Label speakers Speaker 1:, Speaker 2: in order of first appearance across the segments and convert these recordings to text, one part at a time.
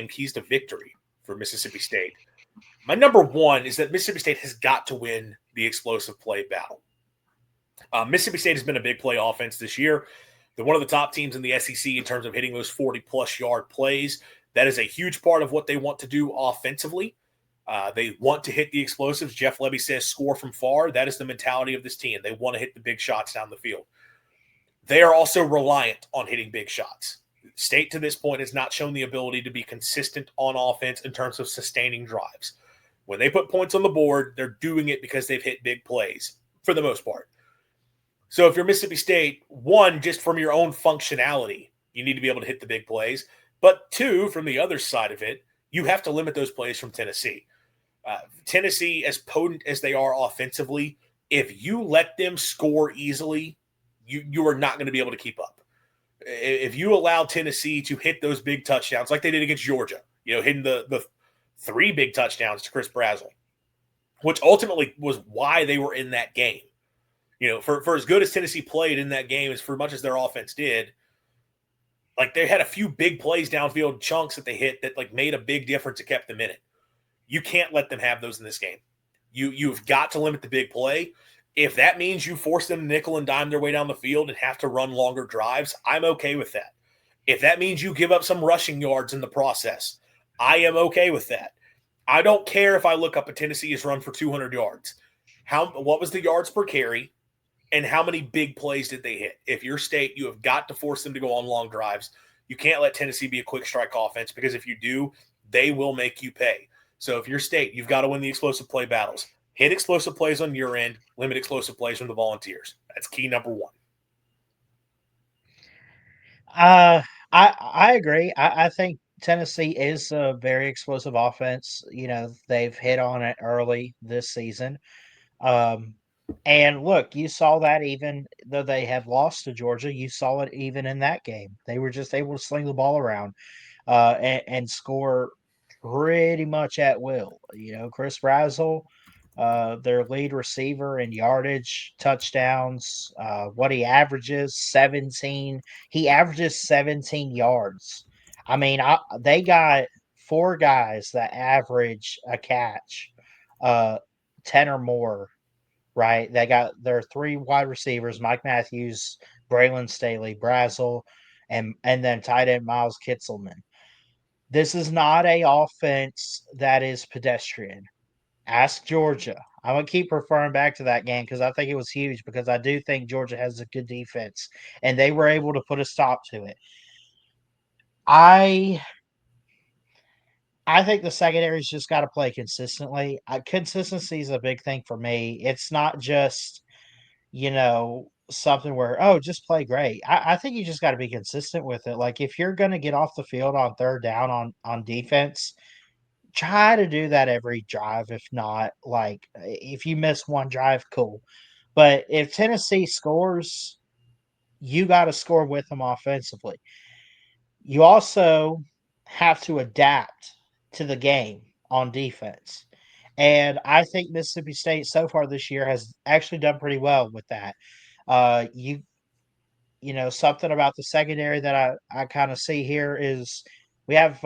Speaker 1: keys to victory for Mississippi State. My number one is that Mississippi State has got to win the explosive play battle. Mississippi State has been a big play offense this year. They're one of the top teams in the SEC in terms of hitting those 40-plus yard plays. That is a huge part of what they want to do offensively. They want to hit the explosives. Jeff Lebby says score from far. That is the mentality of this team. They want to hit the big shots down the field. They are also reliant on hitting big shots. State to this point has not shown the ability to be consistent on offense in terms of sustaining drives. When they put points on the board, they're doing it because they've hit big plays for the most part. So if you're Mississippi State, one, just from your own functionality, you need to be able to hit the big plays. But two, from the other side of it, you have to limit those plays from Tennessee. Tennessee, as potent as they are offensively, if you let them score easily, you are not going to be able to keep up. If you allow Tennessee to hit those big touchdowns like they did against Georgia, hitting the 3 big touchdowns to Chris Brazzell, which ultimately was why they were in that game. For as good as Tennessee played in that game, as for much as their offense did, like they had a few big plays downfield, chunks that they hit that like made a big difference that kept them in it. You can't let them have those in this game. You've got to limit the big play. If that means you force them to nickel and dime their way down the field and have to run longer drives, I'm okay with that. If that means you give up some rushing yards in the process, I am okay with that. I don't care if I look up a Tennessee has run for 200 yards. What was the yards per carry, and how many big plays did they hit? If you're State, you have got to force them to go on long drives. You can't let Tennessee be a quick strike offense, because if you do, they will make you pay. So if you're State, you've got to win the explosive play battles. Hit explosive plays on your end, limit explosive plays from the Volunteers. That's key number one.
Speaker 2: I agree. I think Tennessee is a very explosive offense. They've hit on it early this season. Um, and look, you saw that even though they have lost to Georgia, you saw it even in that game. They were just able to sling the ball around and score pretty much at will. Chris Brazzell, their lead receiver in yardage, touchdowns, what he averages 17. He averages 17 yards. I mean, they got 4 guys that average a catch, uh, 10 or more, right? They got their 3 wide receivers: Mike Matthews, Braylon Staley, Brazzell, and then tight end Miles Kitselman. This is not a offense that is pedestrian. Ask Georgia. I'm gonna keep referring back to that game because I think it was huge, because I do think Georgia has a good defense and they were able to put a stop to it. I I think the secondary's just got to play consistently. Consistency is a big thing for me. It's not just something where, oh, just play great. I think you just got to be consistent with it. Like if you're going to get off the field on third down on defense, try to do that every drive. If not, like if you miss one drive, cool. But if Tennessee scores, you got to score with them offensively. You also have to adapt to the game on defense. And I think Mississippi State so far this year has actually done pretty well with that. Uh, you something about the secondary that I kind of see here is we have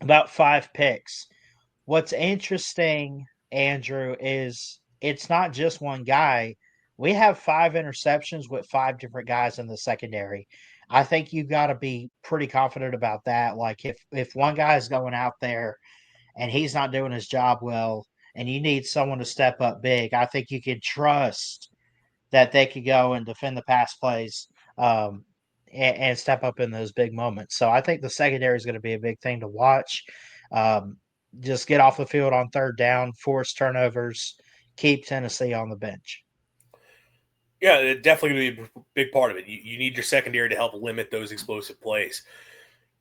Speaker 2: about 5 picks. What's interesting, Andrew, is it's not just one guy. We have 5 interceptions with 5 different guys in the secondary. I think you got to be pretty confident about that. Like if one guy is going out there and he's not doing his job well, and you need someone to step up big, I think you can trust that they could go and defend the pass plays, and step up in those big moments. So I think the secondary is going to be a big thing to watch. Um, just get off the field on third down, force turnovers, keep Tennessee on the bench.
Speaker 1: Yeah, it's definitely going to be a big part of it. You need your secondary to help limit those explosive plays.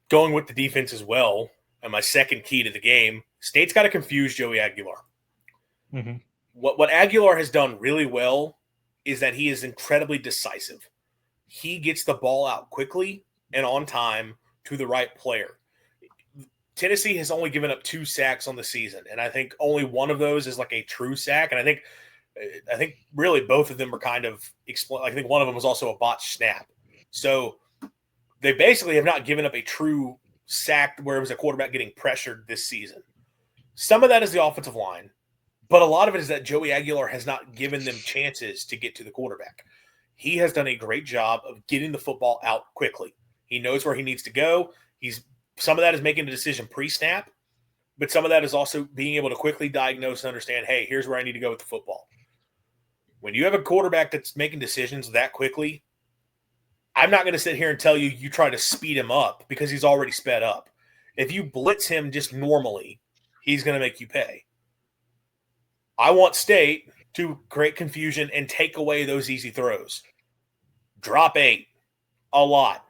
Speaker 1: Going with the defense as well, and my second key to the game, State's got to confuse Joey Aguilar.
Speaker 2: Mm-hmm.
Speaker 1: What Aguilar has done really well is that he is incredibly decisive. He gets the ball out quickly and on time to the right player. Tennessee has only given up 2 sacks on the season, and I think only one of those is like a true sack. And I think really both of them are kind of I think one of them was also a botched snap. So they basically have not given up a true sacked where it was a quarterback getting pressured this season. Some of that is the offensive line, but a lot of it is that Joey Aguilar has not given them chances to get to the quarterback. He has done a great job of getting the football out quickly. He knows where he needs to go. Some of that is making a decision pre-snap, but some of that is also being able to quickly diagnose and understand, hey, here's where I need to go with the football. When you have a quarterback that's making decisions that quickly, I'm not going to sit here and tell you try to speed him up because he's already sped up. If you blitz him just normally, he's going to make you pay. I want State to create confusion and take away those easy throws. Drop 8 a lot.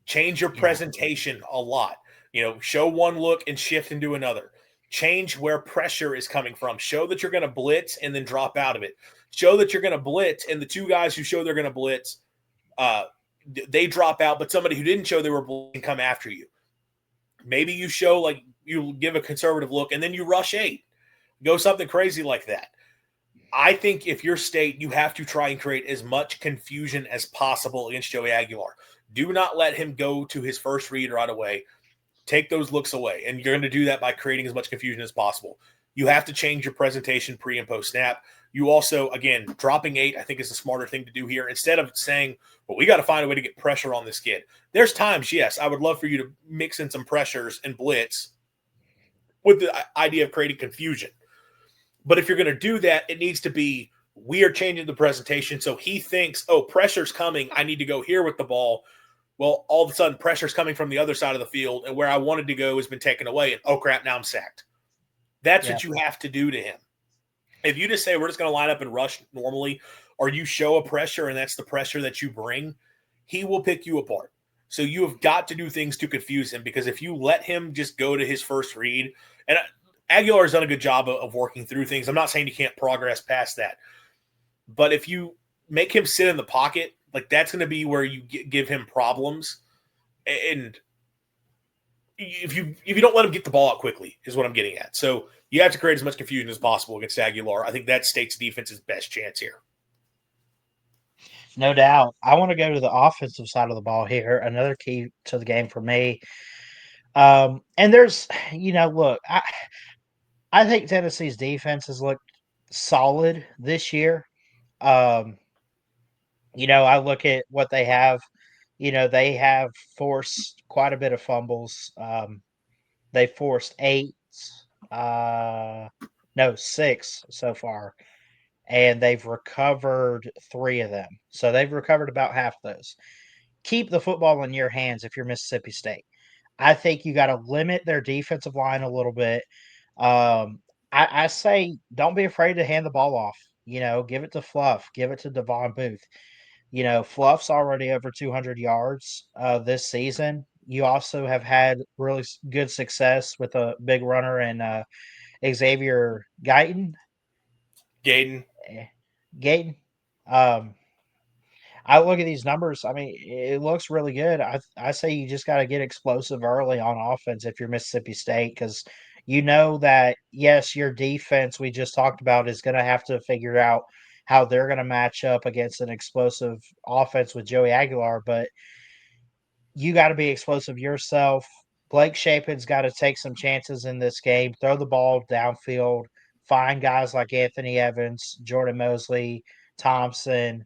Speaker 1: Change your presentation a lot. Show one look and shift into another. Change where pressure is coming from. Show that you're going to blitz and then drop out of it. Show that you're going to blitz, and the two guys who show they're going to blitz, they drop out, but somebody who didn't show they were blitzing come after you. Maybe you show, like, you give a conservative look, and then you rush 8. Go something crazy like that. I think if you're State, you have to try and create as much confusion as possible against Joey Aguilar. Do not let him go to his first read right away. Take those looks away, and you're going to do that by creating as much confusion as possible. You have to change your presentation pre and post snap. You also, again, dropping 8, I think, is the smarter thing to do here. Instead of saying, well, we got to find a way to get pressure on this kid. There's times, yes, I would love for you to mix in some pressures and blitz with the idea of creating confusion. But if you're going to do that, it needs to be, we are changing the presentation so he thinks, oh, pressure's coming, I need to go here with the ball. Well, all of a sudden, pressure's coming from the other side of the field, and where I wanted to go has been taken away, and oh, crap, now I'm sacked. That's what you have to do to him. If you just say we're just going to line up and rush normally, or you show a pressure and that's the pressure that you bring, he will pick you apart. So you have got to do things to confuse him, because if you let him just go to his first read, and Aguilar has done a good job of working through things. I'm not saying you can't progress past that. But if you make him sit in the pocket, like, that's going to be where you give him problems. And if you don't let him get the ball out quickly is what I'm getting at. So you have to create as much confusion as possible against Aguilar. I think that's State's defense's best chance here.
Speaker 2: No doubt. I want to go to the offensive side of the ball here. Another key to the game for me. And there's, look, I think Tennessee's defense has looked solid this year. I look at what they have. They have forced quite a bit of fumbles. They forced 8, no, 6 so far, and they've recovered 3 of them. So they've recovered about half of those. Keep the football in your hands if you're Mississippi State. I think you got to limit their defensive line a little bit. I say don't be afraid to hand the ball off. Give it to Fluff, give it to Devon Booth. Fluff's already over 200 yards this season. You also have had really good success with a big runner in Xavier Guyton.
Speaker 1: Gaden.
Speaker 2: Gayton. I look at these numbers. I mean, it looks really good. I say you just got to get explosive early on offense if you're Mississippi State, because you know that, yes, your defense we just talked about is going to have to figure out how they're going to match up against an explosive offense with Joey Aguilar, but you got to be explosive yourself. Blake Shapen's got to take some chances in this game, throw the ball downfield, find guys like Anthony Evans, Jordan Mosley, Thompson,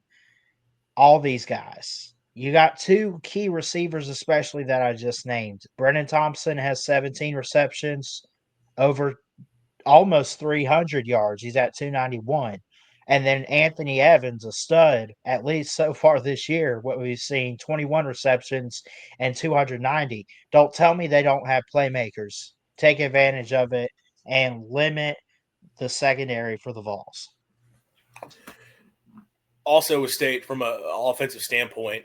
Speaker 2: all these guys. You got 2 key receivers, especially that I just named. Brennan Thompson has 17 receptions, over almost 300 yards. He's at 291. And then Anthony Evans, a stud, at least so far this year, what we've seen, 21 receptions and 290. Don't tell me they don't have playmakers. Take advantage of it and limit the secondary for the Vols.
Speaker 1: Also with State, from an offensive standpoint,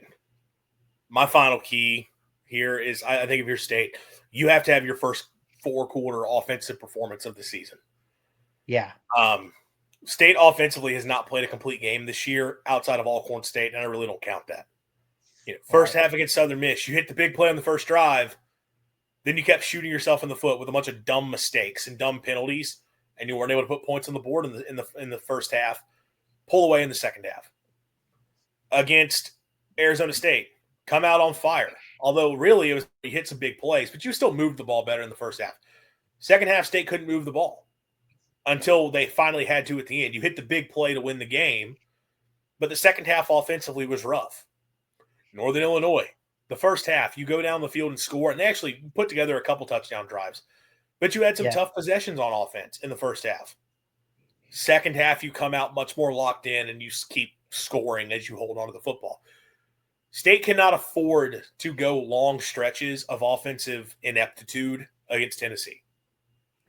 Speaker 1: my final key here is, I think if you're State, you have to have your first 4-quarter offensive performance of the season.
Speaker 2: Yeah.
Speaker 1: State offensively has not played a complete game this year outside of Alcorn State, and I really don't count that. First half against Southern Miss, you hit the big play on the first drive, then you kept shooting yourself in the foot with a bunch of dumb mistakes and dumb penalties, and you weren't able to put points on the board in the first half. Pull away in the second half. Against Arizona State, come out on fire. Although really it was he hit some big plays, but you still moved the ball better in the first half. Second half, State couldn't move the ball until they finally had to at the end. You hit the big play to win the game, but the second half offensively was rough. Northern Illinois, the first half, you go down the field and score, and they actually put together a couple touchdown drives. But you had some
Speaker 2: Yeah.
Speaker 1: tough possessions on offense in the first half. Second half, you come out much more locked in and you keep scoring as you hold on to the football. State cannot afford to go long stretches of offensive ineptitude against Tennessee.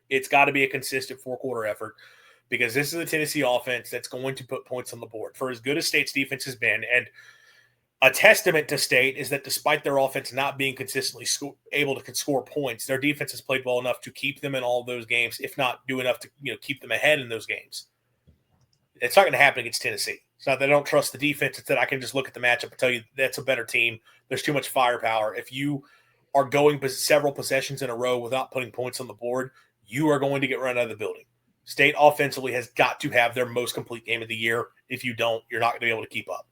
Speaker 1: It's got to be a consistent four-quarter effort because this is a Tennessee offense that's going to put points on the board. For as good as State's defense has been, and a testament to State is that despite their offense not being consistently able to score points, their defense has played well enough to keep them in all of those games, if not do enough to keep them ahead in those games. It's not going to happen against Tennessee. It's not that I don't trust the defense. It's that I can just look at the matchup and tell you that's a better team. There's too much firepower. If you are going several possessions in a row without putting points on the board, you are going to get run out of the building. State offensively has got to have their most complete game of the year. If you don't, you're not going to be able to keep up.